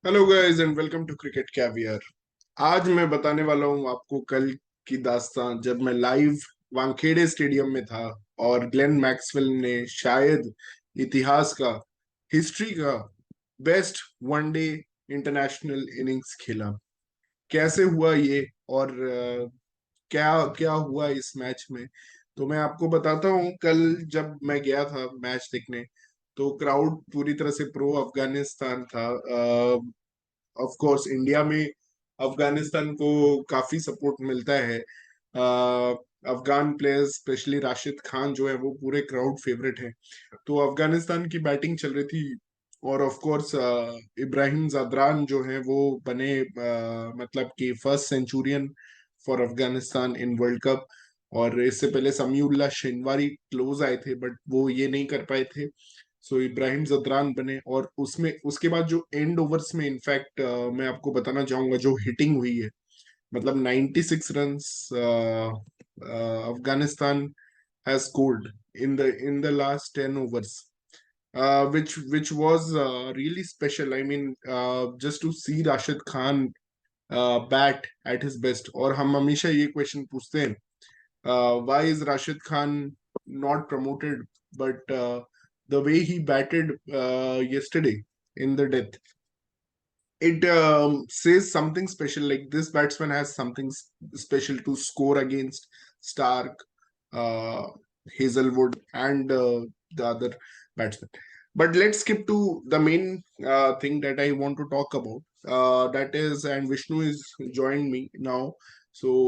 Hello guys and welcome to cricket caviar. आज मैं बताने वाला हूँ आपको कल की दास्तान जब मैं लाइव वानखेड़े स्टेडियम में था और ग्लेन मैक्सवेल ने शायद इतिहास का, हिस्ट्री का बेस्ट वनडे इंटरनेशनल इनिंग्स खेला। कैसे हुआ ये और क्या क्या हुआ इस मैच में, तो मैं आपको बताता हूँ। कल जब मैं गया था मैच देखने तो क्राउड पूरी तरह से प्रो अफगानिस्तान था। ऑफ कोर्स इंडिया में अफगानिस्तान को काफी सपोर्ट मिलता है। अफगान प्लेयर्स स्पेशली राशिद खान जो है वो पूरे क्राउड फेवरेट है। तो अफगानिस्तान की बैटिंग चल रही थी और ऑफ कोर्स इब्राहिम जादरान जो है वो बने मतलब कि first Centurion for Afghanistan in world cup. और इससे पहले समीउल्लाह शेनवारी क्लोज आए थे बट वो ये नहीं कर पाए थे। सो इब्राहिम जदरान बने और उसमें उसके बाद जो एंड ओवर्स में इनफैक्ट मैं आपको बताना चाहूंगा जो हिटिंग हुई है, मतलब 96 runs Afghanistan has scored in the last 10 overs, which was really special. I mean, just to see Rashid Khan bat at his best. और हम हमेशा ये क्वेश्चन पूछते हैं, why is Rashid Khan not promoted? But the way he batted yesterday in the death, it says something special. Like this batsman has something special to score against Stark, uh, Hazelwood, and the other batsmen. But let's skip to the main thing that I want to talk about. That is, and Vishnu is joined me now. So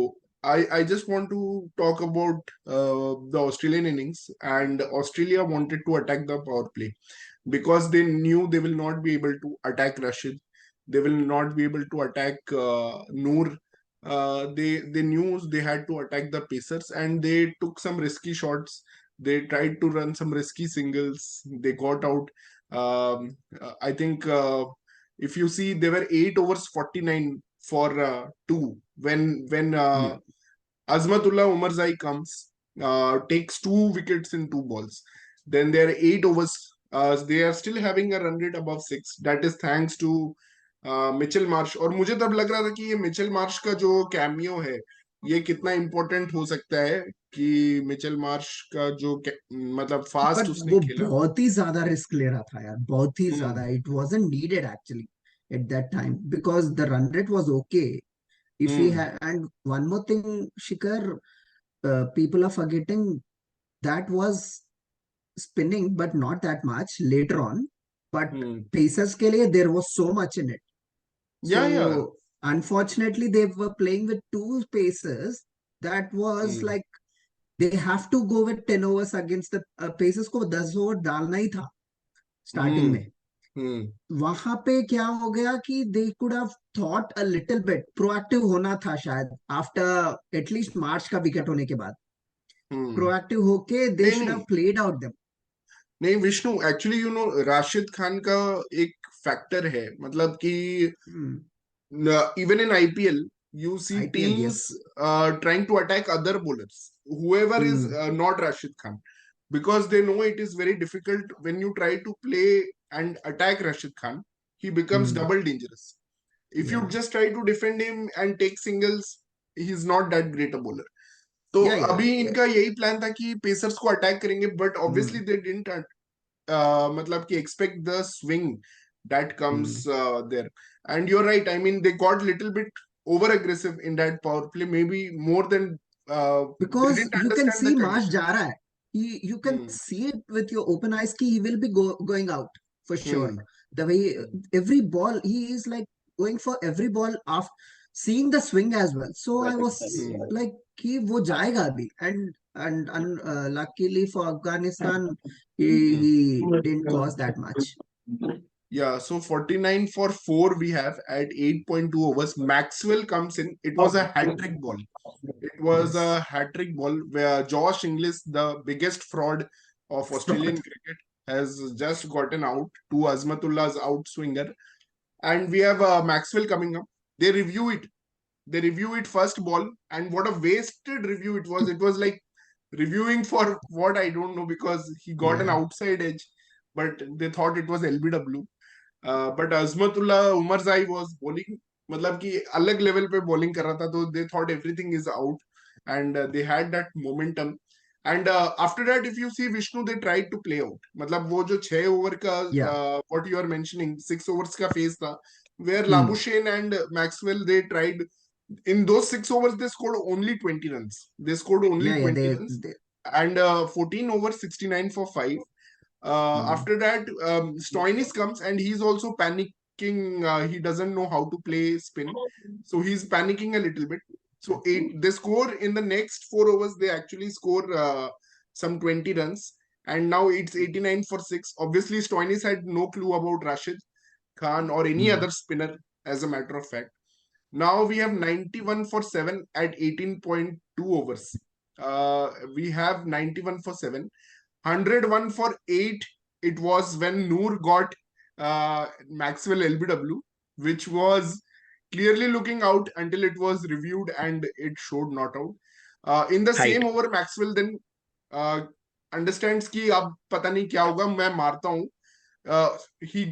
I just want to talk about the Australian innings. And Australia wanted to attack the power play because they knew they will not be able to attack Rashid. They will not be able to attack Noor. They knew they had to attack the Pacers, and they took some risky shots. They tried to run some risky singles. They got out. I think if you see, there were 8 overs 49 for two when Yeah. Azmatullah Omarzai comes, takes 2 wickets in 2 balls. Then there are 8 overs. They are still having a run rate above 6. That is thanks to Mitchell Marsh. और मुझे तब लग रहा था कि ये Mitchell Marsh का जो कैमियो है ये कितना इम्पोर्टेंट हो सकता है, कि मिचेल मार्श का जो मतलब फास्ट बट उसने वो खेला। बहुत ही ज्यादा रिस्क ले रहा था यार, बहुत ही हम्म। ज्यादा. It wasn't needed actually at that time because the run rate was okay. If he hmm. And one more thing, Shikhar, people are forgetting that was spinning but not that much later on. But hmm. Pacers के लिए there was so much in it. या So unfortunately they were playing with two Pacers. That was hmm. like they have to go with 10 overs against the Pacers को 10 over डालना ही था starting हम्म। में. हम्म। वहां पे क्या हो गया कि they could have thought a little bit proactive होना था शायद आफ्टर एटलीस्ट मार्च का विकेट होने के बाद. हम्म। प्रोएक्टिव होके दे नहीं शुड नहीं हैव प्लेड आउट देम. नहीं Vishnu, actually you know Rashid Khan का एक फैक्टर है, मतलब कि even in IPL you see IPL, teams yes. trying to attack other bowlers, whoever is not Rashid Khan, because they know it is very difficult. When you try to play and attack Rashid Khan, he becomes double dangerous. If you या just try to defend him and take singles, he is not that great a bowler. तो या या अभी इनका यही plan था कि pacers को अटैक करेंगे, बट ऑब्वियसली दे डिडंट मतलब कि expect the swing that comes there. And you're right, I mean they got little bit over aggressive in that power play, maybe more than they because didn't you can understand the सी मार्च जा conditions. रहा है. You can Hmm. see it with your open eyes ki he will be going out for sure. Hmm. The way every ball he is like going for every ball after seeing the swing as well. So I was Hmm. like कि वो जाएगा अभी. And luckily for Afghanistan Hmm. he didn't cause that much. Yeah, so 49 for 4 we have at 8.2 overs. Maxwell comes in. It was a hat trick ball. It was Yes. a hat trick ball where Josh Inglis, the biggest fraud of Australian Fraud. cricket, has just gotten out to Azmatullah's outswinger. And we have Maxwell coming up. They review it. They review it first ball, and what a wasted review it was. It was like reviewing for what I don't know, because he got an Yeah. outside edge, but they thought it was LBW. But Azmatullah Omarzai was bowling, मतलब कि अलग level पे bowling कर रहा था, तो they thought everything is out and they had that momentum. And after that if you see Vishnu, they tried to play out, मतलब वो जो 6 ओवर का Yeah. What you are mentioning 6 overs का फेज था, where Hmm. Labuschagne and Maxwell they tried in those 6 overs they scored only 20 runs. They scored only Yeah, yeah, 20 runs they and 14 over 69 for 5. hmm. After that, Stoinis comes and he's also panicking. He doesn't know how to play spin, so he's panicking a little bit. So they score in the next 4 overs. They actually score some 20 runs, and now it's 89 for 6. Obviously, Stoinis had no clue about Rashid Khan or any Hmm. other spinner, as a matter of fact. Now we have 91 for 7 at 18.2 overs. We have 91 for 7. 101 for 8. It was when Noor got Maxwell LBW, which was clearly looking out until it was reviewed and it showed not out. In the Height. same over, Maxwell then understands कि अब पता नहीं क्या होगा, मैं मारता हूँ. He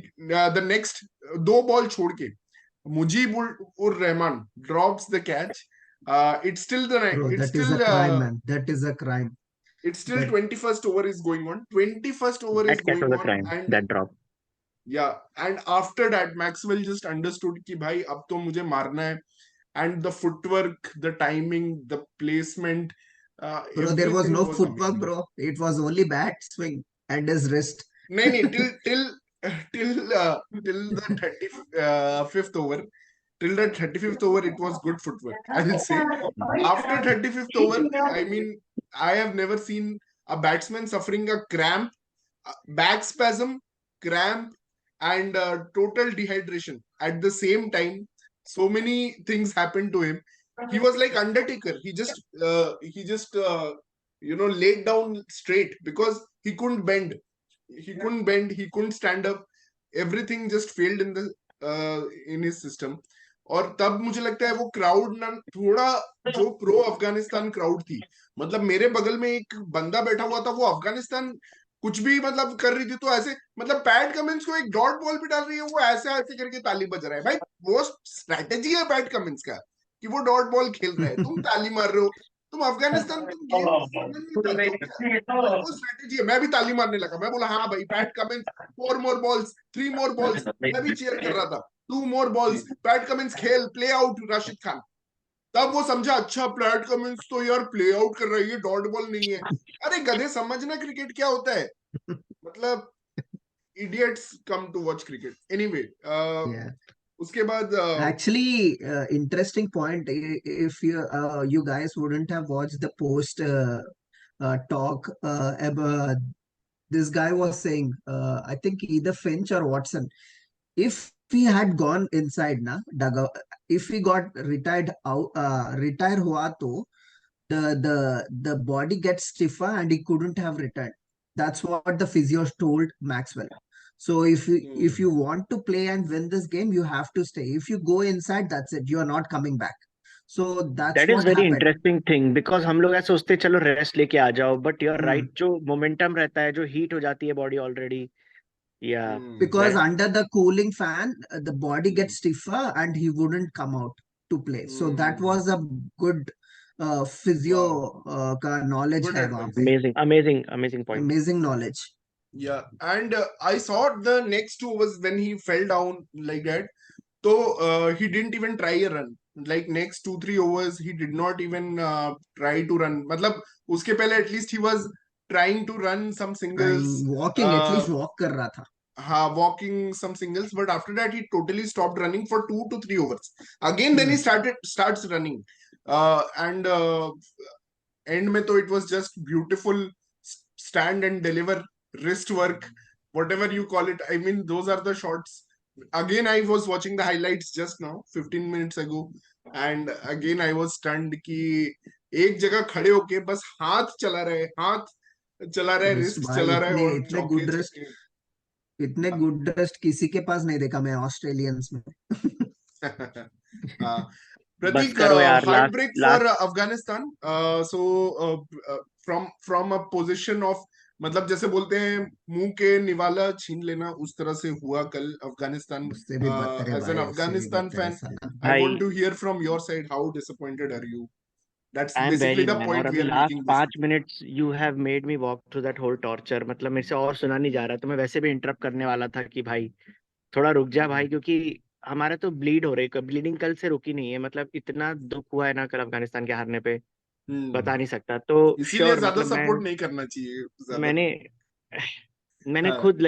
the next 2 ball छोड़ के Mujib ur Rahman drops the catch. It's still Bro, it's that is a still crime, man. That is a crime. it's still That 21st over is going on. 21st over is That catch going was a on, crime. and That drop. yeah, and after that Maxwell just understood कि भाई अब तो मुझे मारना है, and the footwork, the timing, the placement, bro, there was everything no was footwork, amazing. bro. It was only bat swing and his wrist. नहीं till the 35th over, till the 35th over it was good footwork, I will say. After 35th over, I mean, I have never seen a batsman suffering a cramp, back spasm, cramp, and total dehydration at the same time. So many things happened to him. He was like Undertaker. He just laid down straight because he couldn't bend. He couldn't stand up. Everything just failed in his system. और तब मुझे लगता है वो crowd ना थोड़ा, जो pro Afghanistan crowd थी, मतलब मेरे बगल में एक बंदा बैठा हुआ था, वो अफगानिस्तान कुछ भी मतलब कर रही थी तो ऐसे, मतलब पैट कमिंस को एक डॉट बॉल भी डाल रही है, वो ऐसे ऐसे करके ताली बज रहा है. भाई वो स्ट्रेटेजी है पैट कमिंस का कि वो डॉट बॉल खेल रहा है, तुम ताली मार रहे हो, तुम अफगानिस्तान, तुम गेम नहीं डालते हो क्या? भाई वो स्ट्रेटेजी है. मैं भी ताली मारने लगा, मैं बोला हाँ भाई PAT Cummins, 4 more balls, 3 more balls, मैं भी चीयर कर रहा था. 2 more balls, पैट कमिंस खेल, प्ले आउट राशिद खान. तब वो समझा, अच्छा पैट कमिंस तो यार प्ले आउट कर रही है, डॉट बॉल नहीं है. अरे गधे, समझना क्रिकेट क्या होता है, मतलब idiots come to watch cricket. Anyway, Yeah. उसके बाद Actually, interesting point. If you guys wouldn't have watched the post talk, this guy was saying, I think either Finch or Watson, if he had gone inside na dugout, if he got retired out, retire hua to the body gets stiffer and he couldn't have returned. That's what the physios told Maxwell. So if you want to play and win this game, you have to stay. If you go inside, that's it. You are not coming back. So that's That is what very happened. interesting thing because हम लोग ऐसे सोचते चलो rest लेके आ जाओ, but you're Hmm. right, जो momentum रहता है, जो हीट हो जाती है body already. Yeah, Because that under the cooling fan, the body gets stiffer and he wouldn't come out to play. So that was a good physio wow, का knowledge good है वहाँ advice. पे. amazing point. Amazing knowledge. Yeah, and I saw the next 2 overs when he fell down like that. So he didn't even try a run. Like next 2-3 overs, he did not even try to run. मतलब उसके पहले at least he was trying to run some singles. Trying walking, at Uh, least walk कर रहा था. walking some singles, but after that he totally stopped running for 2 to 3 overs. Again, then he starts running. And end में तो it was just beautiful stand and deliver, wrist work, whatever you call it. I mean, those are the shots. Again, I was watching the highlights just now, 15 minutes ago, and again I was stunned कि एक जगह खड़े होके बस हाथ चला रहे, Wrist wrist भाई, चला रहे इतने और इतने चौके good wrist, छक्के. इतने good wrist किसी के पास नहीं देखा मैं ऑस्ट्रेलियंस में. हाँ. बस Pratik, करो यार, heartbreak for last Afghanistan. So from a position of मतलब जैसे बोलते हैं मुंह के निवाला छीन लेना, उस तरह से हुआ कल अफगानिस्तान। उससे भी बदतर है एज एन भाई, उससे भी अफगानिस्तान बदतर है फैन, साला। आई वांट भाई to hear from your side, how disappointed are you? That's I am basically very the man, और पॉइंट वी अभी are last making this. 5 minutes you have made me walk through that whole torture. मतलब मेरे से और सुना नहीं जा रहा, तो मैं वैसे भी इंटरप्ट करने वाला था कि भाई थोड़ा रुक जा भाई, क्योंकि हमारा तो ब्लीड हो रही है, ब्लीडिंग कल से रुकी नहीं है। मतलब इतना दुख हुआ है ना कल अफगानिस्तान के हारने पे, बता हम्म। नहीं सकता। तो इसीलिए श्योर ज्यादा मतलब सपोर्ट नहीं करना चाहिए ज्यादा। मैंने मैंने हाँ। खुद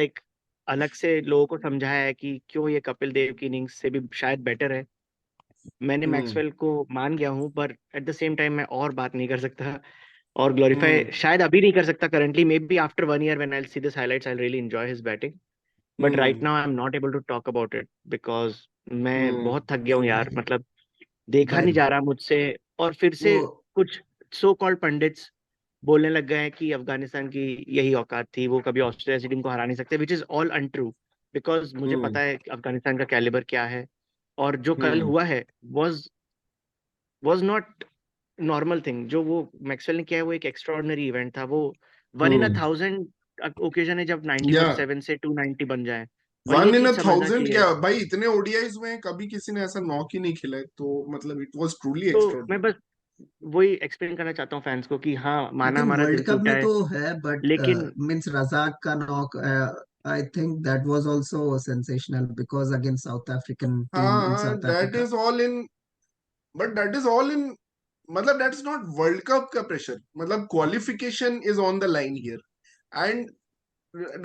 अलग से लोगों को समझाया है कि क्यों ये कपिल देव की इनिंग्स से भी शायद बेटर है। मैंने हम्म। मैक्सवेल को मान गया हूँ, पर एट द सेम टाइम मैं और बात नहीं कर सकता और ग्लोरीफाई हम्म। शायद अभी नहीं कर सकता currently. Maybe after 1 year when I see this highlights I really enjoy his batting, but right hmm. Now I am not able to talk about it because मैं हम्म। बहुत थक गया हूँ यार। भाई मतलब देखा भाई नहीं जा रहा मुझसे। और फिर वो से कुछ सो कॉल्ड पंडित्स बोलने लग गए हैं कि अफगानिस्तान की यही औकात थी, वो कभी ऑस्ट्रेलिया की टीम को हरा नहीं सकते, which is all untrue. Because मुझे हम्म। पता है कि अफगानिस्तान का कैलिबर क्या है, और जो कल हम्म। हुआ है वाज नॉट नॉर्मल थिंग। जो वो मैक्सवेल ने किया है वो एक एक्स्ट्राऑर्डिनरी इवेंट था। वो 1 in 1000 ओकेजन है जब 90 या फॉर 7 से 290 बन जाए, और ये 1 in चीज समझना 1000 चाहिए। क्या भाई, इतने ओडीआईज में कभी किसी ने ऐसा नॉक ही नहीं खेला है, तो मतलब इट वाज ट्रूली तो मैं एक्स्ट्राऑर्डिनरी। बस वही एक्सप्लेन करना चाहता हूँ फैंस को कि हाँ, आई माना थिंक हमारा वर्ल्ड दिल कप टूटा में है, तो है, बट लेकिन मींस रजाक का knock, I think that was also sensational because against South African team in हाँ, South that Africa. Is all in, but that is all in, मतलब that is not world cup का pressure, मतलब qualification is on the line here, and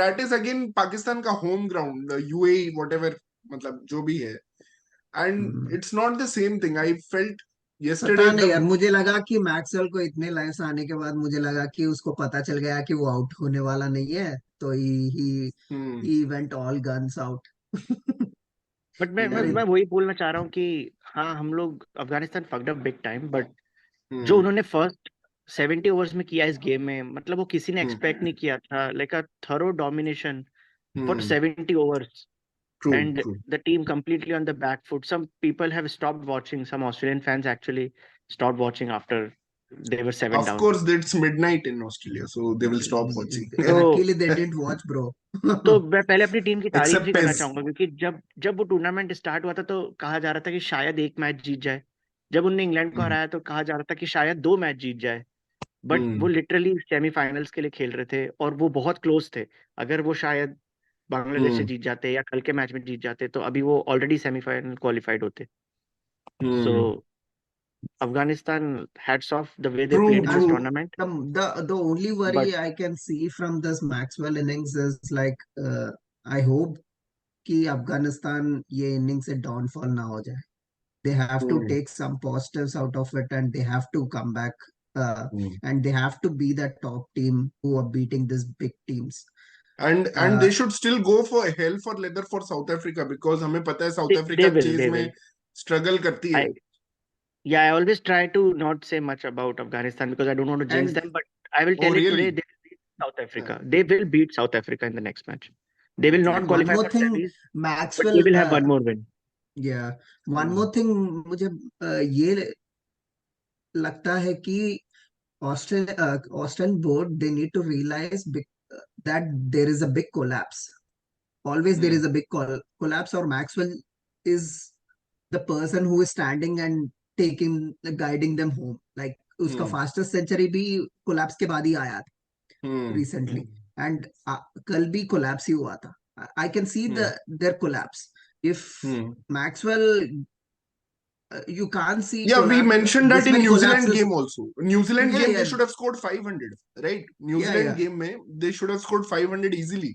that is again Pakistan का home ground, UAE whatever, मतलब जो भी है, and it's not the same thing. I felt पता yesterday नहीं the यार, मुझे लगा कि मैक्सवेल को इतने लाइन्स आने के बाद मुझे लगा कि उसको पता चल गया कि वो आउट होने वाला नहीं है, तो hmm, he went all guns out. But मैं मैं अरे मैं वही बोलना चाह रहा हूँ कि हाँ, हम लोग Afghanistan fucked up big time, but जो hmm, उन्होंने फर्स्ट 70 ओवर्स में किया इस गेम में, मतलब वो किसी ने hmm, एक्सपेक्ट नहीं किया था। Like a thorough domination for hmm, 70 overs, true, and true. the team completely on the back foot. Some people have stopped watching. Some Australian fans actually stopped watching after they were 7 Of down. course, it's midnight in Australia, so they will stop watching. तो luckily they didn't watch bro. मैं पहले अपनी team की तारीफ भी Except करना Pez. चाहूंगा, क्योंकि जब जब वो टूर्नामेंट स्टार्ट हुआ था तो कहा जा रहा था कि शायद एक मैच जीत जाए। जब उनने इंग्लैंड को Hmm, हराया तो कहा जा रहा था कि शायद 2 मैच जीत जाए। बट वो hmm, लिटरली सेमीफाइनल्स के लिए खेल रहे थे, और वो बहुत क्लोज थे। अगर वो शायद बांग्लादेश से hmm, जीत जाते या कल के मैच में जीत जाते, तो अभी वो ऑलरेडी सेमीफाइनल क्वालिफाइड होते। सो hmm. Afghanistan, hats off the way they played True, in this And true. tournament. the only But worry I can see from this Maxwell innings is like I hope कि अफगानिस्तान ये inning से downfall ना हो जाए। They have to Hmm, take some positives out of it, and they have to come back, hmm. and they have to be the top team who are beating these big teams. And Uh, they should still go for hell for leather for South Africa, because हमें पता है south they Africa will, chase they में will. Struggle करती है। I Yeah, I always try to not say much about Afghanistan because I don't want to jinx and them. But I will Oh tell it today: really? they will beat South Africa. They will beat South Africa in the next match. They will Okay. not and one qualify more for thing, semis, but they Maxwell. will have one more win. Yeah, one Hmm, more thing, मुझे ये लगता है कि Australian board, they need to realize that there is a big collapse. Always there hmm, is a big collapse, or Maxwell is the person who is standing and taking guiding them home. Like उसका hmm, fastest century भी collapse के बाद ही आया था hmm, recently, hmm, and कल भी collapse ही हुआ था. I can see hmm, their collapse. If hmm. Maxwell, you can't see Yeah, we collapse, mentioned this that in many New Zealand collapses. game also. New Zealand Yeah, game they yeah, should have scored 500, right? New yeah, Zealand yeah. game में they should have scored 500 easily.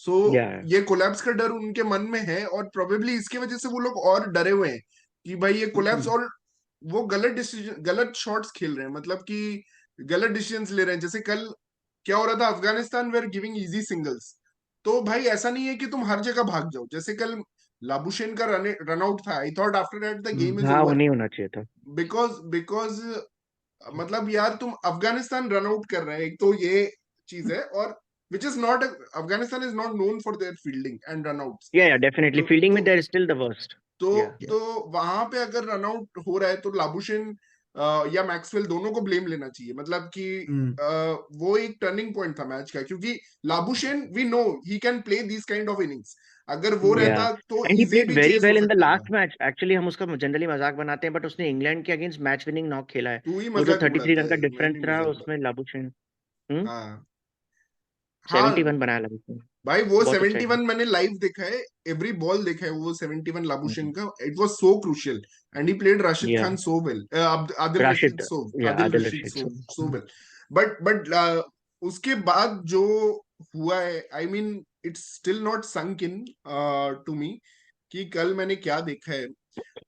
So Yeah. ये collapse का डर उनके मन में है, और probably इसके वजह से वो लोग और डरे हुए हैं कि भाई ये कोलैप्स, Mhm. और वो गलत डिसीजन, गलत शॉट्स खेल रहे हैं, मतलब कि गलत डिसीजंस ले रहे हैं। जैसे कल क्या हो रहा था, Afghanistan were giving easy singles, तो भाई ऐसा नहीं है कि तुम हर जगह भाग जाओ। जैसे कल लाबुशेन का रन आउट था, I thought after that the game is हाँ, वो ओवर, नहीं होना चाहिए था। बिकॉज मतलब यार तुम अफगानिस्तान रन आउट कर रहे हैं, एक तो ये चीज है, और which is not, Afghanistan is not known for their fielding and run outs. Yeah, yeah, definitely. तो Fielding तो में they're still the worst. तो Yeah. Yeah. तो वहां पे अगर रन आउट हो रहा है तो लाबुशेन या मैक्सवेल, दोनों को ब्लेम लेना चाहिए। मतलब कि वो एक टर्निंग पॉइंट था मैच का, क्योंकि Labuschagne we know he can play this kind of innings, अगर वो या रहता तो एंड ही इजी प्लेड भी वेरी चेस हो वेल इन द सकता था। Last match. एक्चुअली हम उसका जनरली मजाक बनाते हैं, बट उसने इंग्लैंड के अगेंस्ट मैच विनिंग नॉक खेला है। तू ही वो जो मजाक 33 उड़ाता रन का है, मैं डिफरेंस नहीं रहा मजाक उसमें उड़ाता। लाबुशेन हाँ हाँ 71 बनाया लाबुशेन। भाई, वो बहुत अच्छा है। 71 मैंने लाइव देखा है, एवरी बॉल देखा है वो 71 लाबुशेन का। It was so crucial and he played Rashid या खान सो वेल, आदिल रशीद राशिद, या Adil Adil Rashid Rashid so so. So well. But उसके बाद जो हुआ है, I mean it's still not sunk in to me कि कल मैंने क्या देखा है।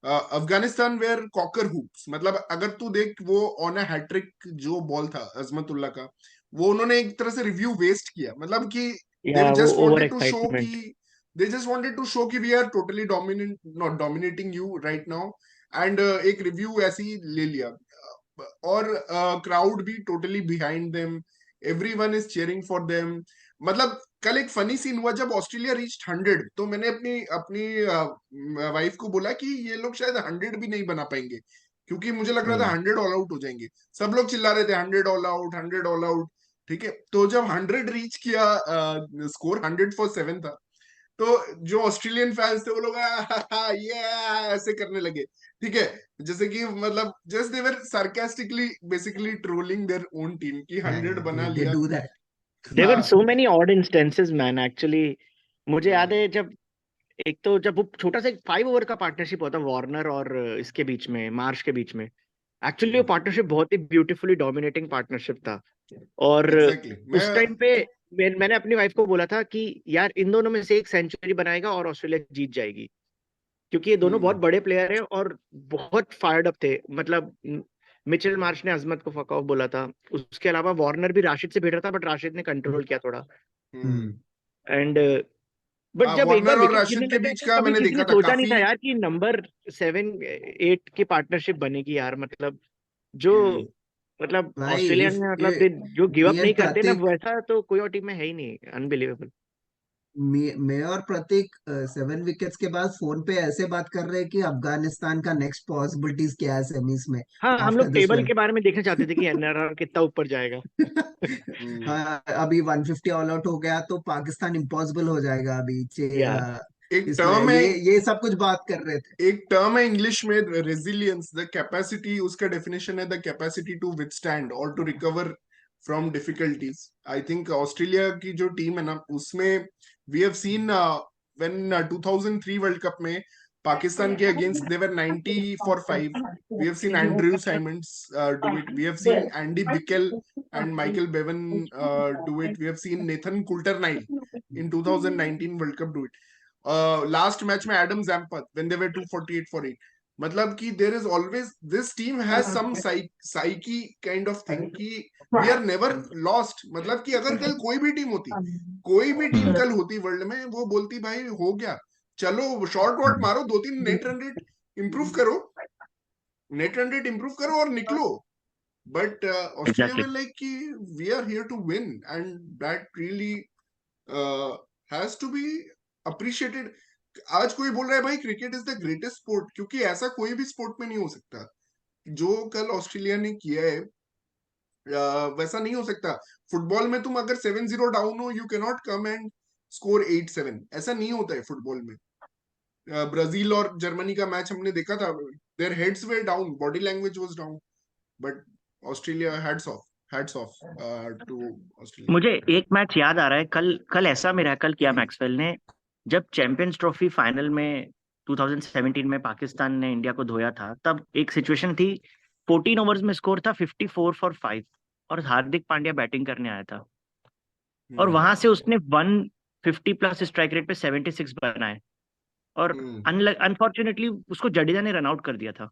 अफगानिस्तान वेयर कॉकर हुप्स, मतलब अगर तू देख वो ऑन अ हैट्रिक जो बॉल था अजमतुल्ला का, वो उन्होंने एक तरह से रिव्यू वेस्ट किया। मतलब कि they या वो just over wanted to show कि excitement. they just wanted to show कि we are totally dominant, not dominating you right now, and एक रिव्यू ऐसे ही ले लिया। और क्राउड भी totally behind them, everyone is cheering for them. मतलब कल एक फनी सीन हुआ जब ऑस्ट्रेलिया रीच्ड 100, तो मैंने अपनी अपनी वाइफ को बोला कि ये लोग शायद 100 भी नहीं बना पाएंगे, क्योंकि मुझे लग रहा था 100 ऑल आउट हो जाएंगे। सब लोग चिल्ला रहे थे 100 ऑल आउट, 100 ऑल आउट। ठीक है, तो जब 100 रीच किया, स्कोर 100 for 7 था, तो जो ऑस्ट्रेलियन फैंस थे वो लोग ये ऐसे करने लगे। ठीक है, जैसे कि मतलब just they were sarcastically basically trolling their own team कि 100 बना they लिया। do that. देयर वर हाँ so many odd instances man actually. मुझे याद हाँ है जब एक तो जब वो छोटा सा एक 5 ओवर का पार्टनरशिप होता वार्नर और इसके बीच में, मार्श के बीच में। एक्चुअली वो पार्टनरशिप बहुत ही ब्यूटीफुली डोमिनेटिंग पार्टनरशिप था। और एग्जैक्टली मैं उस टाइम पे मैंने अपनी वाइफ को बोला था कि यार इन दोनों में से एक सेंचुरी बनाएगा और ऑस्ट्रेलिया जीत जाएगी, क्योंकि ये दोनों बहुत हम्म बड़े प्लेयर हैं और बहुत फायर्ड अप थे। मतलब मिचेल मार्श ने अजमत को फक ऑफ बोला था। उसके अलावा वार्नर भी राशिद से भिड़ रहा था, बट राशिद ने कंट्रोल किया थोड़ा। हम्म एंड बट जब एक बार वार्नर और विकेट गिरने राशिद के लगे बीच तो का कभी मैंने किसी देखा ने था सोचा नहीं काफी। था यार कि नंबर 7-8 की पार्टनरशिप बनेगी यार। मतलब जो हम्म मतलब भाई ऑस्ट्रेलिया if में मतलब जो गिव me अप नहीं and करते ना, Pratik वैसा तो कोई और टीम में है ही नहीं। अनबिलीवेबल। मैं और प्रतीक 7 विकेट्स के बाद फोन पे ऐसे बात कर रहे हैं कि अफगानिस्तान का नेक्स्ट पॉसिबिलिटीज क्या है सेमीज में हाँ, हम आफ्टर लोग दिस टेबल वन। के बारे में देखना चाहते थे कि एनआरआर कितना ऊपर जाएगा। हम्म हाँ, अभी 150 ऑल आउट हो गया तो पाकिस्तान इम्पॉसिबल हो जाएगा अभी या एक इसमें टर्म है, ये सब कुछ बात कर रहे थे। एक टर्म है इंग्लिश में, रेजिलियंस, द कैपेसिटी, उसका डेफिनेशन है द कैपेसिटी टू विथस्टैंड और to recover from difficulties. I think Australia की जो टीम है ना, उसमें we have seen when 2003 world cup में पाकिस्तान के against they were 90 for 5। We have seen Andrew Symonds do it, we have seen Andy Bichel and Michael Bevan do it, we have seen Nathan Coulter Nile in 2019 world cup do it. Last match में Adam Zampa when they were 248 for 8। मतलब कि there is always this team has some psyche kind of thing कि we are never lost. मतलब कि अगर कल कोई भी टीम होती, कोई भी टीम कल होती वर्ल्ड में, वो बोलती भाई हो गया, चलो शॉर्ट वॉट मारो, 2-3 नेट रन रेट इंप्रूव करो, नेट रन रेट इंप्रूव करो और निकलो। But Australia exactly. में लाइक कि we are here to win and that really has to be appreciated. आज कोई बोल रहा है भाई cricket is the greatest sport, क्योंकि ऐसा कोई भी स्पोर्ट में नहीं हो सकता जो कल ऑस्ट्रेलिया ने किया है। वैसा नहीं हो सकता। फुटबॉल में तुम अगर 7-0 डाउन हो, you can not come and score 8-7, ऐसा नहीं होता है फुटबॉल में। ब्राजील और जर्मनी का मैच हमने देखा था, their heads way down, body language was down, but Australia hats off to Australia. मुझे एक मैच याद आ रहा है। कल कल ऐसा मिरेकल किया मैक्सवेल ने, जब चैंपियंस ट्रॉफी फाइनल में 2017 में पाकिस्तान ने इंडिया को धोया था। तब एक सिचुएशन थी, 14 ओवर्स में स्कोर था 54 for 5, और हार्दिक पांड्या बैटिंग करने आया था। और हम्म वहां से उसने 150 प्लस स्ट्राइक रेट पे 76 बनाए। और हम्म अनफॉर्चुनेटली उसको जडेजा ने रन आउट कर दिया था।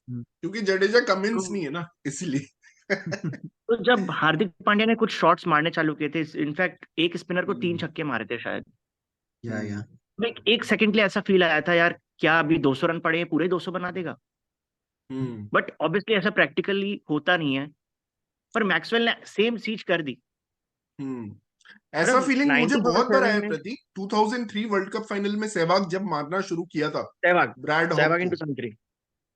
क्योंकि जडेजा तो कमिंस नहीं है ना, इसलिए। तो जब हार्दिक पांड्या ने कुछ शॉट्स मारने चालू किए थे, इनफैक्ट एक स्पिनर को 3 हम्म छक्के मारे थे शायद, या तो एक सेकंड के लिए ऐसा फील आया था यार, क्या अभी 200 रन पड़े हैं, पूरे 200 बना देगा। हम्म बट ऑब्वियसली ऐसा प्रैक्टिकली होता नहीं है। पर मैक्सवेल ने सेम चीज कर दी। हम्म ऐसा मतलब फीलिंग मुझे बहुत बार 1947 आया में प्रतीक, 2003 वर्ल्ड कप फाइनल में सहवाग जब मारना शुरू किया था सहवाग ब्रैड हॉग सहवाग को, इनटू सेंचुरी।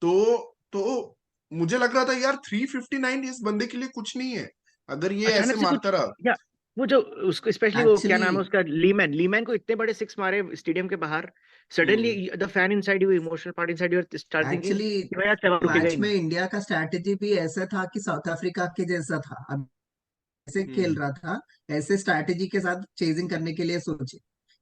तो मुझे लग रहा था यार 359 इस बंदे के लिए कुछ नहीं है अगर ये ऐसे अचानक से मारता कुछ, रहा। या वो जो उसको स्पेशली वो क्या नाम है एक्चुअली उसका, लीमैन, लीमैन को इतने बड़े सिक्स मारे स्टेडियम के बाहर, suddenly hmm the fan inside you, emotional part inside you start thinking actually कि भाई यार सहवाग रुकेगा मैच ही में नहीं। इंडिया का स्ट्रैटेजी भी ऐसा था कि साउथ अफ्रीका के जैसा था, अब ऐसे खेल हम्म रहा था, ऐसे स्ट्रैटेजी के साथ चेजिंग करने के लिए सोचे,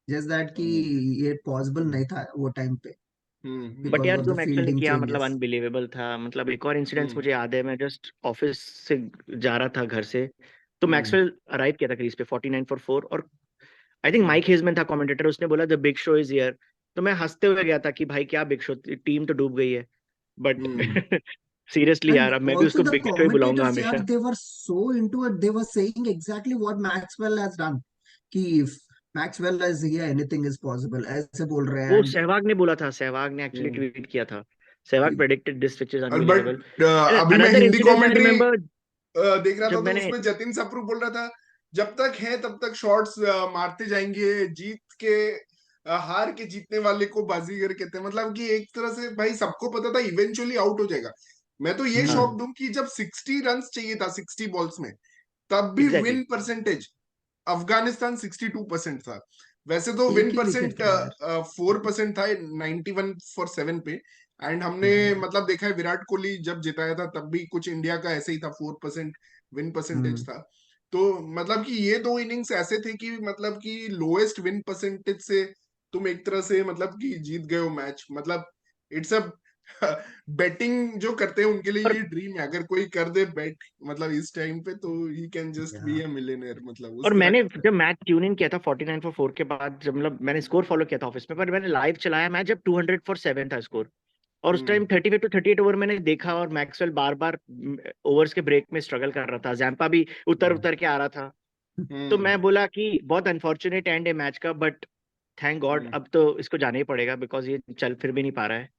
जस्ट दैट कि हम्म ये पॉसिबल नहीं था वो टाइम पे बट बिकॉज यार ऑफ जो द मैक्सवेल ने फील्डिंग किया मतलब चेंजेस। अनबिलीवेबल था। मतलब एक और इंसिडेंस हम्म मुझे याद है, मैं जस्ट ऑफिस से जा रहा था घर से, तो हम्म मैक्सवेल अराइव किया था क्रीज पे 49 फॉर 4, और आई थिंक हम्म माइक हेजमैन था कमेंटेटर, उसने बोला the big show is here. तो मैं हंसते हुए गया था कि भाई क्या बिग शो, टीम तो डूब गई है। बट हम्म सीरियसली And यार अब मैं भी also उसको the बिग शो ही बुलाऊंगा commentators, yeah, हमेशा। they were so into it. They were saying exactly what Maxwell has done. कि if Maxwell is here, anything is possible. ऐसे बोल रहे हैं वो and सहवाग ने बोला था, सहवाग ने एक्चुअली हम्म। ट्वीट किया था, Sehwag predicted this which is और अनबिलीवेबल। बट अभी मैं another Hindi incident I commentary remember, देख रहा था जब तो मैंने, उसमें जतिन सप्रू बोल रहा था जब तक है तब तक शॉट्स मारते जाएंगे, जीत के हार के जीतने वाले को बाजीगर कहते हैं। मतलब कि एक तरह से भाई सबको पता था इवेंचुअली आउट हो जाएगा। मैं तो ये हाँ शौक दूं कि जब 60 रन चाहिए था 60 बॉल्स में, तब भी एग्जैक्टली विन परसेंटेज अफगानिस्तान 62% था। वैसे तो विन एक ही विकेट परसेंट था यार। 4% था 91 फॉर 7 पे। एंड हमने हम्म मतलब देखा है विराट कोहली जब जिताया था तब भी कुछ इंडिया का ऐसे ही था, 4% विन परसेंटेज हम्म था। तो मतलब कि ये दो इनिंग्स ऐसे थे कि मतलब कि लोएस्ट विन परसेंटेज से तुम एक तरह से मतलब कि जीत गए हो मैच। मतलब इट्स अ बेटिंग जो करते हैं उनके लिए और ये ड्रीम है, अगर कोई कर दे बेट मतलब इस टाइम पे तो ही कैन जस्ट बी या अ मिलियनेयर, मतलब और उस तरह मैंने का था। जब मैच ट्यून इन किया था 49 फॉर 4 के बाद, जब मतलब मैंने स्कोर फॉलो किया था ऑफिस में, पर मैंने लाइव चलाया मैच जब 200 फॉर 7 था स्कोर, और उस हम्म टाइम 35 टू 38 ओवर मैंने देखा, और मैक्सवेल बार बार ओवर्स के ब्रेक में स्ट्रगल कर रहा था, जैम्पा भी उतर हम्म उतर के आ रहा था। तो हम्म मैं बोला कि बहुत अनफॉर्चुनेट एंड है मैच का, बट थैंक गॉड हम्म अब तो इसको जाना ही पड़ेगा, बिकॉज ये चल फिर भी नहीं पा रहा है।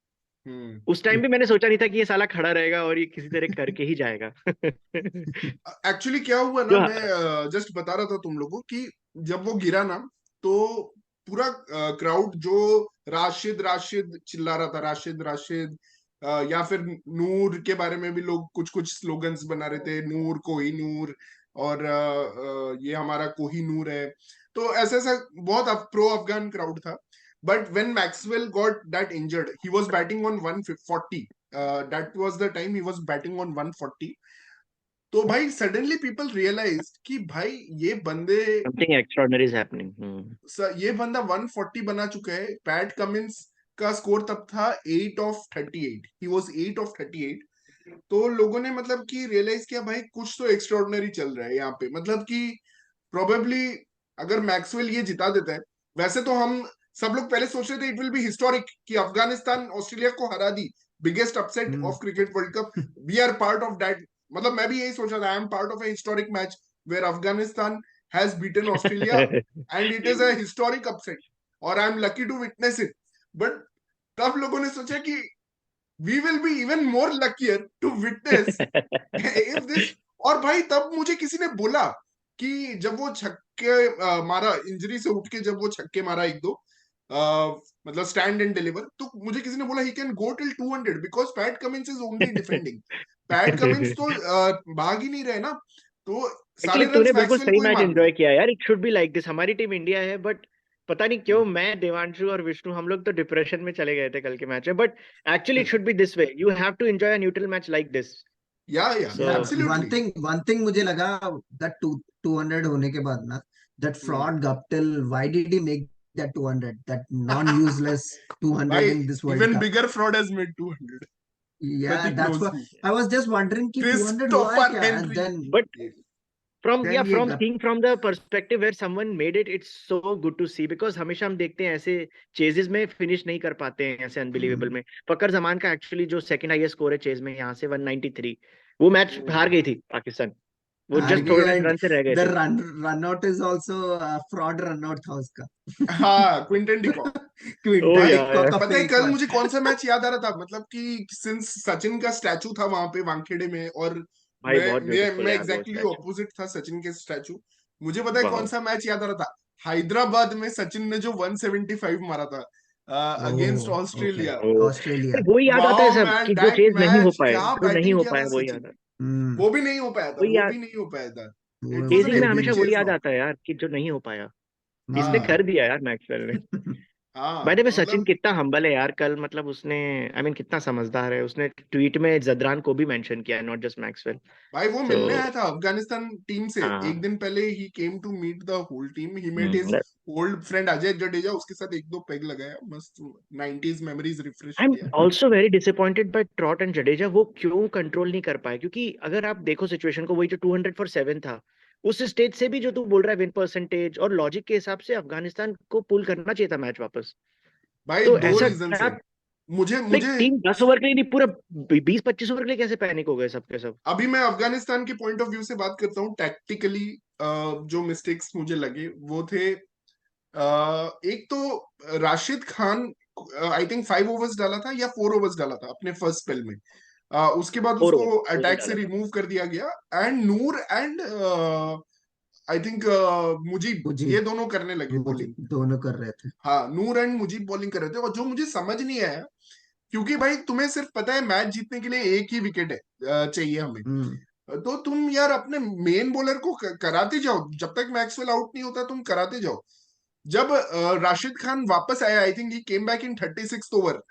हम्म। उस टाइम भी मैंने सोचा नहीं था कि ये साला खड़ा रहेगा और ये किसी तरह करके ही जाएगा। एक्चुअली क्या हुआ ना, जो मैं जस्ट बता रहा था तुम लोगों की जब वो गिरा ना तो पूरा क्राउड जो राशिद राशिद चिल्ला रहा था, राशिद राशिद, या फिर नूर के बारे में भी लोग कुछ कुछ स्लोगन्स बना रहे थे, नूर कोही नूर, और ये हमारा कोही नूर है। तो ऐसा ऐसा बहुत प्रो अफगान क्राउड था। But when Maxwell got that injured he was batting on 140, that was the time he was batting on 140। तो भाई सडनली पीपल रियलाइज कि भाई ये बंदे समथिंग एक्स्ट्राऑर्डिनरी इज हैपनिंग। ये बंदा 140 बना चुका है। पैट कमिंस का स्कोर तब था 8 ऑफ 38, ही वाज 8 ऑफ 38। तो लोगों ने मतलब कि रियलाइज किया भाई कुछ तो एक्स्ट्राऑर्डिनरी चल रहा है यहाँ पे, मतलब कि प्रोबेबली अगर मैक्सवेल ये जिता देता है। वैसे तो हम सब लोग पहले सोच रहे थे इट विल बी हिस्टोरिक कि अफगानिस्तान ऑस्ट्रेलिया को हरा दी, biggest upset hmm of cricket world cup, we are part of that. मतलब मैं भी यही सोच रहा था I am part of a historic match where Afghanistan has beaten Australia and it is a historic upset और I am lucky to witness it. But तब लोगों ने सोचा कि we will be even more luckier to witness if this. और भाई तब मुझे किसी ने बोला कि जब वो छक्के मारा इंजरी से उठ के, जब वो छक्के मारा एक दो मतलब स्टैंड एंड डिलीवर, तो मुझे किसी ने बोला he can go till 200 because PAT Cummins is only defending. PAT Cummins तो भाग ही नहीं रहे ना, तो एक्चुअली सारे तूने रन्स बिल्कुल मैक्सवेल सही को ही मैच मारने हैं। एंजॉय किया यार, it should be like this, हमारी टीम इंडिया है, बट पता नहीं क्यों मैं, देवांशु और विष्णु हम लोग तो डिप्रेशन में चले गए थे कल के मैच में, but actually it should be this way, you have to enjoy a neutral match like this. Yeah so या एब्सोल्युटली। वन थिंग मुझे लगा दैट 200 होने के बाद ना, that fraud Guptill, why did he make that 200, that non useless 200 भाई in this world even cup. Bigger fraud has made 200, Yeah, Pratik that's knows what me, I was just wondering कि 200 हुआ है क्रिस्टोफर क्या, and Henry. But from, yeah, then ये from गप seeing from the perspective where someone made it, it's so good to see, because हमेशा हम देखते हैं ऐसे चेजेस में फिनिश नहीं कर पाते हैं ऐसे अनबिलीवेबल में। फकर जमान का एक्चुअली जो सेकंड हाईएस्ट स्कोर है चेज में यहाँ से 193, वो मैच हार गई थी पाकिस्तान, वो हार जस्ट गई, थोड़े and रन से रह गए the थे। run out is also fraud run out था उसका। हाँ क्विंटन डिकॉक। ओ क्विंटन भाई डिकॉक का पता है फेक कल वन। मुझे कौन सा मैच याद आ रहा था, मतलब कि सिंस सचिन का स्टैचू था वहां पे वानखेड़े में, और भाई मैं बहुत मैं ब्यूटीफुल मैं है यार वो एग्जैक्टली स्टैचू। ऑपोजिट था सचिन के स्टैचू। मुझे पता है कौन वाह सा मैच याद आ रहा था, हैदराबाद में सचिन ने जो 175 मारा था। Against oh okay, Australia. Oh Australia. वही याद आता है वाओ सब मैन, कि जो दैट चेज नहीं हो मैच, पाए, क्या जो नहीं बैटिंग हो किया पाया था वही याद सचिन। आता हम्म, वो भी नहीं हो पाया था, वही वो याद। भी नहीं हो पाया था। इट वो वाज एन चेजिंग में हमेशा बिल्कुल। वही एडवेंचरस याद नॉक। आता है यार कि जो नहीं हो पाया, इसने हम्म। कर दिया यार मैक्सवेल ने। बाय द हाँ वे सचिन मतलब कितना हम्बल है यार, कल मतलब उसने कितना समझदार है, उसने ट्वीट में जदरान को भी मेंशन किया, नॉट जस्ट मैक्सवेल। भाई वो तो मिलने आया था अफगानिस्तान टीम से एक हाँ। दिन पहले। He came to meet the whole team, he met his old friend Ajay Jadeja, उसके साथ एक दो पेग लगाया, मस्त 90s memories refresh I am किया। Also very disappointed by Trott and Jadeja, वो क्यों कंट्रोल नहीं कर पाए? क्योंकि अगर आप देखो सिचुएशन को, वही जो 200 फॉर 7 था, उस स्टेज से भी जो तू बोल रहा है विन परसेंटेज और लॉजिक के हिसाब से अफगानिस्तान को पुल करना चाहिए था मैच वापस। भाई तो दो ऐसा रीजन क्या, है। मुझे लाइक मुझे टीम 10 ओवर के लिए नहीं, पूरा 20-25 ओवर के लिए कैसे पैनिक हो गए सबके सब? अभी मैं अफगानिस्तान के पॉइंट ऑफ व्यू से बात करता हूँ टैक्टिकली। जो मिस्टेक्स मुझे लगे वो थे, एक तो Rashid Khan I think 5 overs डाला था या 4 ओवर्स डाला था अपने फर्स्ट स्पेल में। उसके बाद 4 ओवर उसको 4 ओवर अटैक से डाला था। रिमूव कर दिया गया। And Noor and I think Mujeeb, ये मुजीब, दोनों करने लगे बॉलिंग। मुजीब दोनों कर रहे थे। हाँ नूर एंड मुजीब बॉलिंग कर रहे थे, और जो मुझे समझ नहीं आया, क्योंकि भाई तुम्हें सिर्फ पता है मैच जीतने के लिए एक ही विकेट है, चाहिए हमें। हम्म। तो तुम यार अपने मेन बॉलर को कराते जाओ, जब तक मैक्सवेल आउट नहीं होता तुम कराते जाओ। जब राशिद खान वापस आया, I think he came back in 36th over,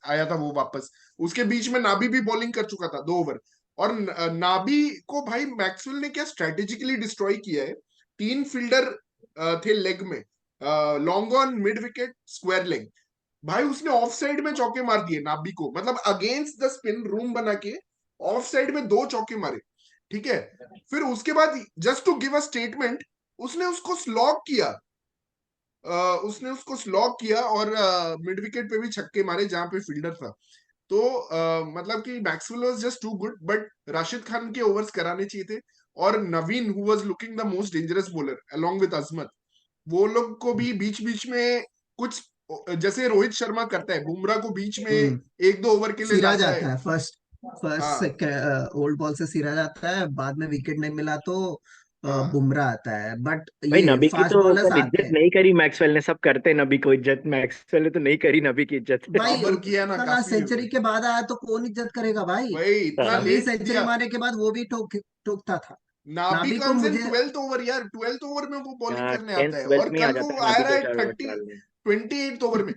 आया था वो वापस। उसके बीच में नाबी भी बॉलिंग कर चुका था 2 ओवर। और नाबी को भाई मैक्सवेल ने क्या स्ट्रेटेजिकली डिस्ट्रॉय किया है। 3 फील्डर थे लेग में, long on, mid wicket, square leg. भाई उसने ऑफ साइड में चौके मार दिए नाबी को, मतलब अगेंस्ट द स्पिन रूम बना के ऑफ साइड में 2 चौके मारे। ठीक है। फिर उसके बाद just to give a statement, उसने उसको स्लॉग किया। उसने उसको स्लॉग किया और मिड विकेट पे भी छक्के मारे जहां पे फील्डर था। तो मतलब कि Maxwell was just too good, but Rashid Khan के ओवर्स कराने चाहिए थे। और Naveen who was looking the most dangerous bowler along with Azmat, वो लोग को भी बीच बीच में कुछ, जैसे रोहित शर्मा करता है, बुमराह को बीच में हम्म। 1-2 ओवर के लिए सिरा लाता है। जाता है फर्स्ट, हाँ फर्स्ट ओल्ड बॉल से सिरा जाता है, बाद में विकेट नहीं मिला तो हाँ। बुमराह आता है। बट भाई ये नबी की फास्ट तो बॉलर्स कल आते इज्जत हैं नहीं करी मैक्सवेल ने, सब करते हैं नबी को इज्जत, मैक्सवेल ने तो नहीं करी नबी की इज्जत। भाई। बाबर किया ना साला काफी। सेंचुरी के बाद आया तो कौन इज्जत करेगा भाई। भाई इतना शमी लेट सेंचुरी दिया। मारने के बाद वो भी ठोकता था। नाबी नाबी को कम्स इन मुझे 12th ओवर यार, 12th ओवर में वो बॉलिंग करने आता 10th है, 12th और में ही आ कल वो जाता है आ नबी रहा को है 4 ओवर 30 डालने। 28th ओवर में।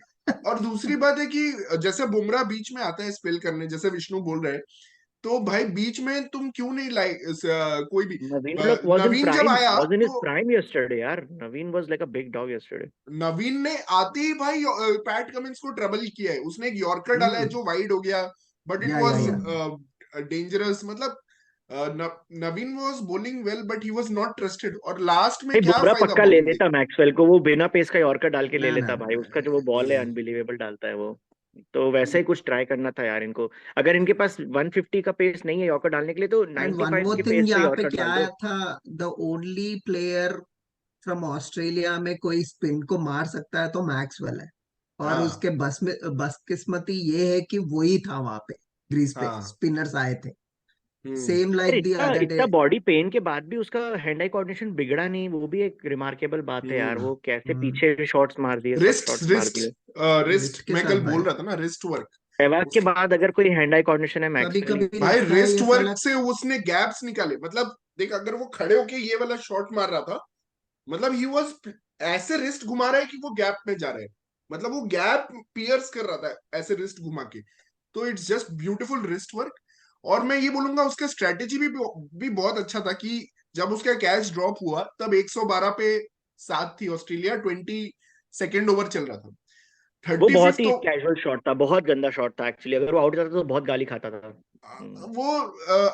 और दूसरी बात है कि जैसे बुमराह बीच में आता है स्पेल करने, जैसे विष्णु बोल रहे हैं, तो भाई बीच में तुम क्यों नहीं लाई कोई भी। नवीन लोग वाज इन नवीन जब प्राइम, आया वाज इन हिज तो प्राइम यस्टरडे यार, Naveen was like a big dog yesterday. Naveen ने आते ही भाई पैट कमिंस को ट्रबल किया है। उसने एक यॉर्कर डाला है हम्म। जो वाइड हो गया, बट इट या वाज या डेंजरस। मतलब Naveen was bowling well, but he was not trusted, और लास्ट में भाई क्या बुमराह फायदा पक्का ले बॉलिंग लेता देके। मैक्सवेल को, वो बिना पेस का यॉर्कर डाल के ले ना ना लेता ना भाई, ना उसका जो वो बॉल है हम्म, अनबिलीवेबल डालता है वो। तो वैसे ही कुछ ट्राई करना था यार इनको। अगर इनके पास 150 का पेस नहीं है यॉर्कर डालने के लिए, तो एंड वन 95 मोर के थिंग पेस पे यहाँ पे यॉर्कर क्या डाल आया दो। था, the only player from Australia में कोई स्पिन को मार सकता है तो मैक्सवेल है। और हाँ उसके बसकिस्मती ये है कि वही था वहां पे, ग्रीस पे हाँ। स्पिनर्स आए थे। हम्म। सेम यार लाइक द इतना अदर डे। इतना बॉडी पेन के बाद भी उसका हैंड आई कोऑर्डिनेशन बिगड़ा नहीं, वो भी एक रिमार्केबल बात है यार। हम्म। वो कैसे पीछे शॉट्स मार दिए, सब रिस्ट शॉट्स मार रिस्ट दिए। रिस्ट रिस्ट के मैं साथ कल बोल भाई रहा था ना, रिस्ट वर्क। सहवाग के उसके बाद अगर कोई हैंड आई कोऑर्डिनेशन है कभी मैक्सवेल ही। कभी भाई लगता है रिस्ट ये वर्क साला। से उसने गैप्स निकाले, मतलब देख अगर वो खड़े होके ये वाला शॉट मार रहा था, मतलब ही वाज ऐसे रिस्ट घुमा रहा है कि वो गैप में जा रहा है, मतलब वो गैप पियर्स कर रहा था ऐसे रिस्ट घुमा के। तो it's just beautiful wrist work. और मैं ये बोलूंगा उसका स्ट्रेटेजी भी बहुत अच्छा था कि जब उसका कैच ड्रॉप हुआ तब 112 पे 7 थी ऑस्ट्रेलिया, 22nd ओवर चल रहा था, वो थर्टी बहुत फिफ्थ ही कैजुअल शॉट था, बहुत गंदा शॉट था एक्चुअली, अगर वो आउट जाता तो बहुत गाली खाता था। वो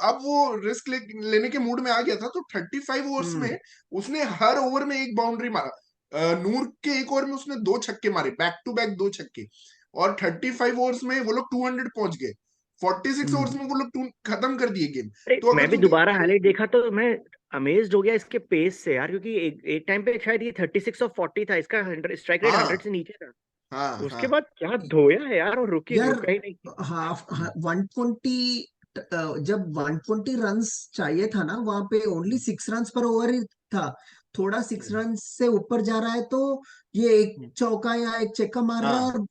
अब वो रिस्क लेने के मूड में आ गया था, तो 35 ओवर्स में हम्म। उसने हर ओवर में एक बाउंड्री मारा। नूर के एक ओवर में उसने 2 छक्के मारे, बैक टू बैक 2 छक्के। और 35 ओवर्स में वो लोग 200 पहुंच गए। 46 ओवर्स हम्म। में वो लोग खत्म कर दिए गेम। अरे तो मैं अगर भी तू दोबारा हाईलाइट देखा तो मैं अमेज्ड हो गया इसके पेस से यार, क्योंकि एक टाइम पे शायद ये 36 और 40 था इसका, 100 स्ट्राइक रेट हाँ 100 से नीचे था। हाँ उसके हाँ। बाद क्या धोया है यार, और यार रुका ही नहीं। हाफ 120, जब 120 रन्स चाहिए था ना, वहां पे ओनली 6 रन्स पर ओवर ही था। थोड़ा 6 रन से ऊपर जा रहा है तो ये एक चौका या एक चक्का मार रहा है हाँ और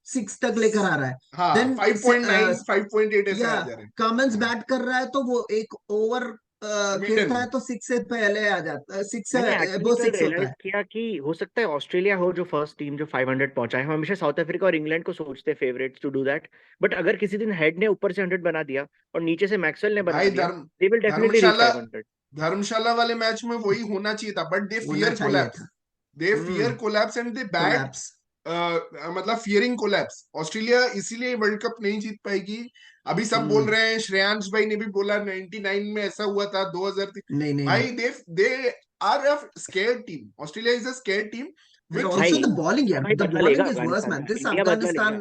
सिक्स तक लेकर आ रहा है। हाँ देन 5.9 5.8 ऐसे या आ जा रहे कमिंस हैं। बैट कर रहा है तो वो एक ओवर मिडल खेलता है तो 6 से पहले आ जाता है, 6 से मैंने एक्चुअली वो कल 6 होता रियलाइज है। किया कि हो सकता है ऑस्ट्रेलिया हो जो फर्स्ट टीम जो 500 पहुंचा है। हम हमेशा साउथ अफ्रीका और इंग्लैंड को सोचते favourites to do that, but अगर किसी दिन हेड ने ऊपर से 100 बना दिया और नीचे से मैक्सवेल ने बना भाई। दिया, दे विल डेफिनेटली रीच धर्मशाला 500। धर्मशाला वाले मैच में वही होना चाहिए था, बट दे होना फियर चाहिए कोलैप्स। था। दे fear collapse and they bat, collapse. मतलब फियरिंग कोलैप्स। ऑस्ट्रेलिया इसीलिए वर्ल्ड कप नहीं जीत पाएगी। अभी सब बोल रहे हैं, श्रेयांश भाई ने भी बोला 99 में ऐसा हुआ था, 2003। नहीं नहीं नहीं। भाई they are a scared team. Australia is a scared team And with. also भाई the bowling, yeah, भाई the बदला लेगा bowling is worse, Afghanistan, man. This India बदला लेगा, Afghanistan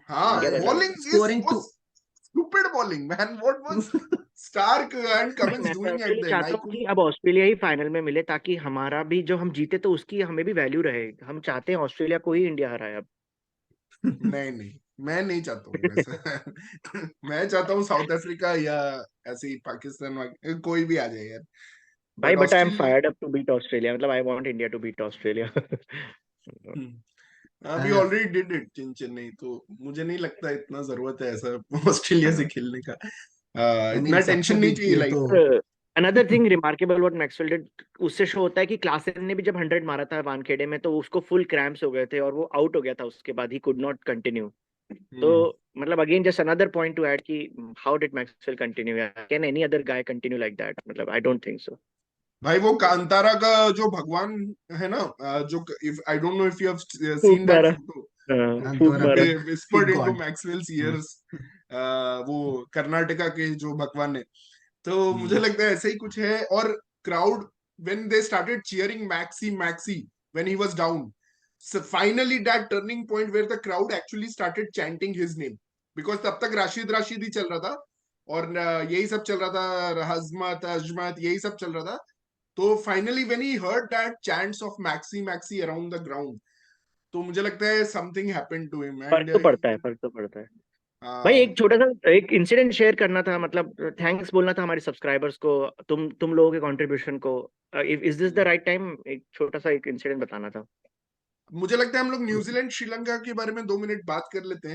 हाँ, इंडिया बदला बॉलिंग लेगा। Is scoring was two. stupid bowling, man. What was Stark and भाई Cummins मैं doing at personally the end? I चाहता हूँ could कि अब ऑस्ट्रेलिया ही फाइनल में मिले, ताकि हमारा भी जो हम जीते तो उसकी हमें भी वैल्यू रहे। हम चाहते हैं ऑस्ट्रेलिया को ही इंडिया हराए अब। नहीं नहीं, मैं नहीं चाहता हूँ वैसा। मैं चाहता हूँ साउथ अफ्रीका या ऐसे ही पाकिस्तान कोई भी आ जाए यार। भाई but but I am Australia fired up to beat Australia, मतलब I want India to beat Australia. अभी Uh, already did it in Chennai, तो मुझे नहीं लगता इतना जरूरत है ऐसा ऑस्ट्रेलिया से खेलने का। I इतना mean सबको टेंशन नहीं बीट चाहिए किए लाइक। तो another thing remarkable what Maxwell did, उससे शो होता है कि क्लासन ने भी जब 100 मारा था वानखेड़े में तो उसको फुल क्रैम्प्स हो गए थे और वो आउट हो गया था, उसके बाद ही कुड नॉट कंटिन्यू। तो मतलब again just another point to add कि how did Maxwell continue, can any other guy continue like that? मतलब आई डोंट थिंक सो। भाई वो कांतारा का जो भगवान है ना, जो if I don't know if you have फूक सीन दैट मारा, फोटो, फूक कांतारा मारा। Whispered pig into God. Maxwell's years. वो कर्नाटका के जो भगवान है, तो मुझे लगता है ऐसे ही कुछ है। और crowd when they started cheering maxi maxi when he was down, so finally that turning point where the crowd actually started chanting his name, because तब तक राशिद राशिद ही चल रहा था और यही सब चल रहा था, हजमत अजमत यही सब चल रहा था। तो finally when he heard that chants of maxi maxi around the ground, तो मुझे लगता है समथिंग हैपेंड टू हिम फर्क एंड तो पड़ता है, फर्क तो पड़ता है। भाई एक छोटा सा एक इंसिडेंट शेयर करना था, मतलब थैंक्स बोलना था हमारे सब्सक्राइबर्स को, तुम लोगों के कंट्रीब्यूशन को। Is this the right time? एक छोटा सा एक इंसिडेंट बताना था। मुझे लगता है हम लोग न्यूजीलैंड श्रीलंका के बारे में 2 मिनट बात कर लेते हैं।